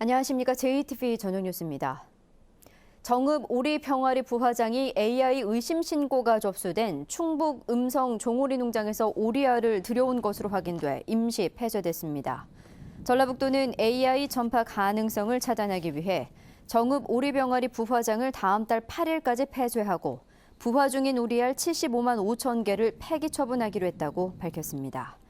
안녕하십니까. JTV 저녁 뉴스입니다. 정읍 오리병아리 부화장이 AI 의심 신고가 접수된 충북 음성 종오리 농장에서 오리알을 들여온 것으로 확인돼 임시 폐쇄됐습니다. 전라북도는 AI 전파 가능성을 차단하기 위해 정읍 오리병아리 부화장을 다음 달 8일까지 폐쇄하고 부화 중인 오리알 75만 5천 개를 폐기 처분하기로 했다고 밝혔습니다.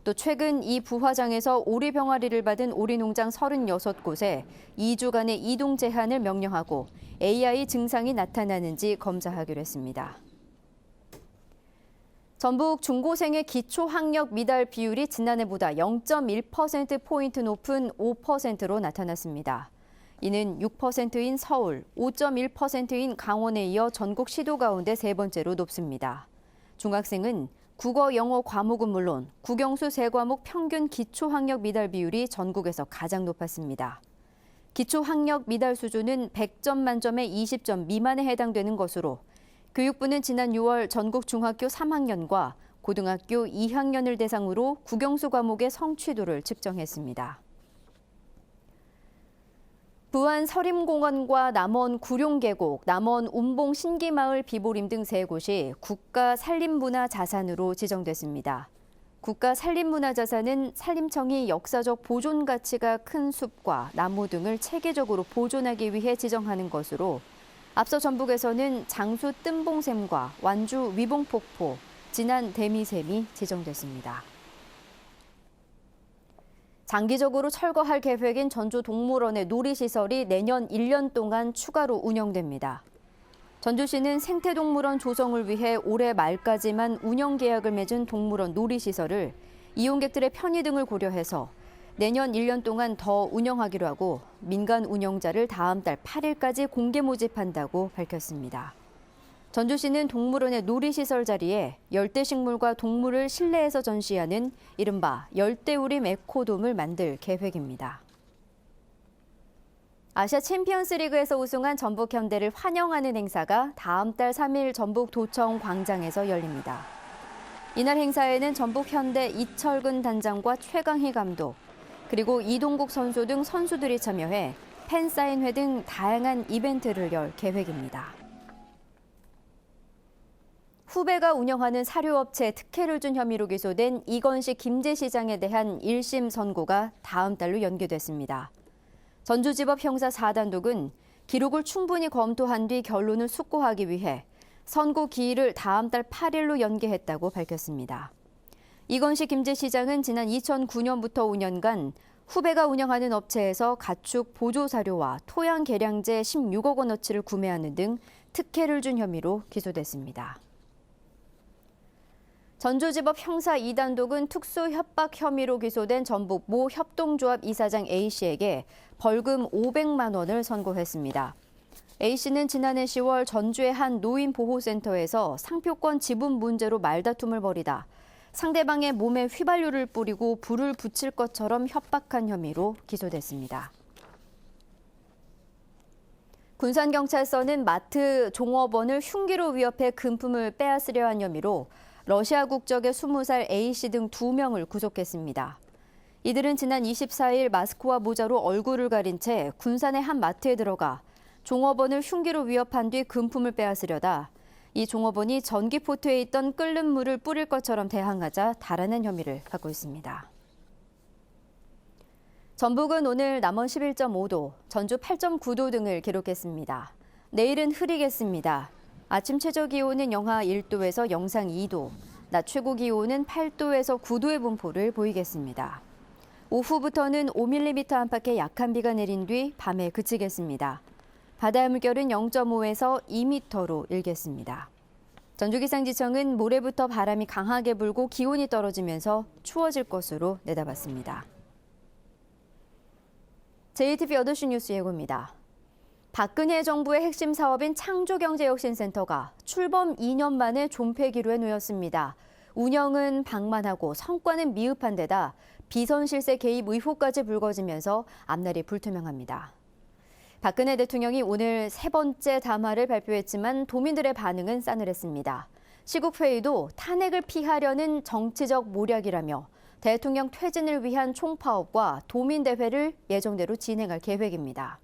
또 최근 이 부화장에서 오리병아리를 받은 오리농장 36곳에 2주간의 이동 제한을 명령하고 AI 증상이 나타나는지 검사하기로 했습니다. 전북 중고생의 기초학력 미달 비율이 지난해보다 0.1%포인트 높은 5%로 나타났습니다. 이는 6%인 서울, 5.1%인 강원에 이어 전국 시도 가운데 세 번째로 높습니다. 중학생은 국어, 영어 과목은 물론 국영수 세 과목 평균 기초학력 미달 비율이 전국에서 가장 높았습니다. 기초학력 미달 수준은 100점 만점에 20점 미만에 해당되는 것으로 교육부는 지난 6월 전국 중학교 3학년과 고등학교 2학년을 대상으로 국영수 과목의 성취도를 측정했습니다. 부안 서림공원과 남원 구룡계곡, 남원 운봉 신기마을 비보림 등 세 곳이 국가 산림문화자산으로 지정됐습니다. 국가 산림문화자산은 산림청이 역사적 보존 가치가 큰 숲과 나무 등을 체계적으로 보존하기 위해 지정하는 것으로 앞서 전북에서는 장수 뜸봉샘과 완주 위봉폭포, 진안 대미샘이 지정됐습니다. 장기적으로 철거할 계획인 전주동물원의 놀이시설이 내년 1년 동안 추가로 운영됩니다. 전주시는 생태동물원 조성을 위해 올해 말까지만 운영 계약을 맺은 동물원 놀이시설을 이용객들의 편의 등을 고려해서 내년 1년 동안 더 운영하기로 하고 민간 운영자를 다음 달 8일까지 공개 모집한다고 밝혔습니다. 전주시는 동물원의 놀이시설 자리에 열대식물과 동물을 실내에서 전시하는 이른바 열대우림 에코돔을 만들 계획입니다. 아시아 챔피언스 리그에서 우승한 전북 현대를 환영하는 행사가 다음 달 3일 전북 도청 광장에서 열립니다. 이날 행사에는 전북 현대 이철근 단장과 최강희 감독, 그리고 이동국 선수 등 선수들이 참여해 팬사인회 등 다양한 이벤트를 열 계획입니다. 후배가 운영하는 사료업체에 특혜를 준 혐의로 기소된 이건식 김제시장에 대한 1심 선고가 다음 달로 연기됐습니다. 전주지법 형사 4단독은 기록을 충분히 검토한 뒤 결론을 숙고하기 위해 선고 기일을 다음 달 8일로 연기했다고 밝혔습니다. 이건식 김제시장은 지난 2009년부터 5년간 후배가 운영하는 업체에서 가축 보조사료와 토양 개량제 16억 원어치를 구매하는 등 특혜를 준 혐의로 기소됐습니다. 전주지법 형사 2단독은 특수 협박 혐의로 기소된 전북 모 협동조합 이사장 A씨에게 벌금 500만 원을 선고했습니다. A씨는 지난해 10월 전주의 한 노인보호센터에서 상표권 지분 문제로 말다툼을 벌이다 상대방의 몸에 휘발유를 뿌리고 불을 붙일 것처럼 협박한 혐의로 기소됐습니다. 군산경찰서는 마트 종업원을 흉기로 위협해 금품을 빼앗으려 한 혐의로 러시아 국적의 20살 A씨 등 2명을 구속했습니다. 이들은 지난 24일 마스크와 모자로 얼굴을 가린 채 군산의 한 마트에 들어가 종업원을 흉기로 위협한 뒤 금품을 빼앗으려다 이 종업원이 전기포트에 있던 끓는 물을 뿌릴 것처럼 대항하자 달아낸 혐의를 받고 있습니다. 전북은 오늘 남원 11.5도, 전주 8.9도 등을 기록했습니다. 내일은 흐리겠습니다. 아침 최저 기온은 영하 1도에서 영상 2도, 낮 최고 기온은 8도에서 9도의 분포를 보이겠습니다. 오후부터는 5mm 안팎의 약한 비가 내린 뒤 밤에 그치겠습니다. 바다의 물결은 0.5에서 2m로 일겠습니다. 전주기상지청은 모레부터 바람이 강하게 불고 기온이 떨어지면서 추워질 것으로 내다봤습니다. JTV 8시 뉴스 예고입니다. 박근혜 정부의 핵심 사업인 창조경제혁신센터가 출범 2년 만에 존폐기로에 놓였습니다. 운영은 방만하고 성과는 미흡한 데다 비선 실세 개입 의혹까지 불거지면서 앞날이 불투명합니다. 박근혜 대통령이 오늘 세 번째 담화를 발표했지만 도민들의 반응은 싸늘했습니다. 시국회의도 탄핵을 피하려는 정치적 모략이라며 대통령 퇴진을 위한 총파업과 도민대회를 예정대로 진행할 계획입니다.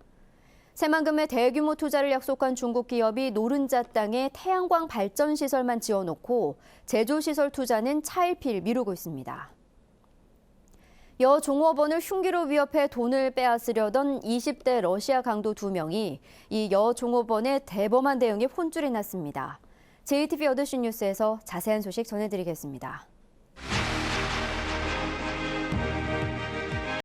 새만금에 대규모 투자를 약속한 중국 기업이 노른자 땅에 태양광 발전 시설만 지어놓고 제조시설 투자는 차일피일 미루고 있습니다. 여 종업원을 흉기로 위협해 돈을 빼앗으려던 20대 러시아 강도 2명이 이 여 종업원의 대범한 대응에 혼쭐이 났습니다. JTBC 8시 뉴스에서 자세한 소식 전해드리겠습니다.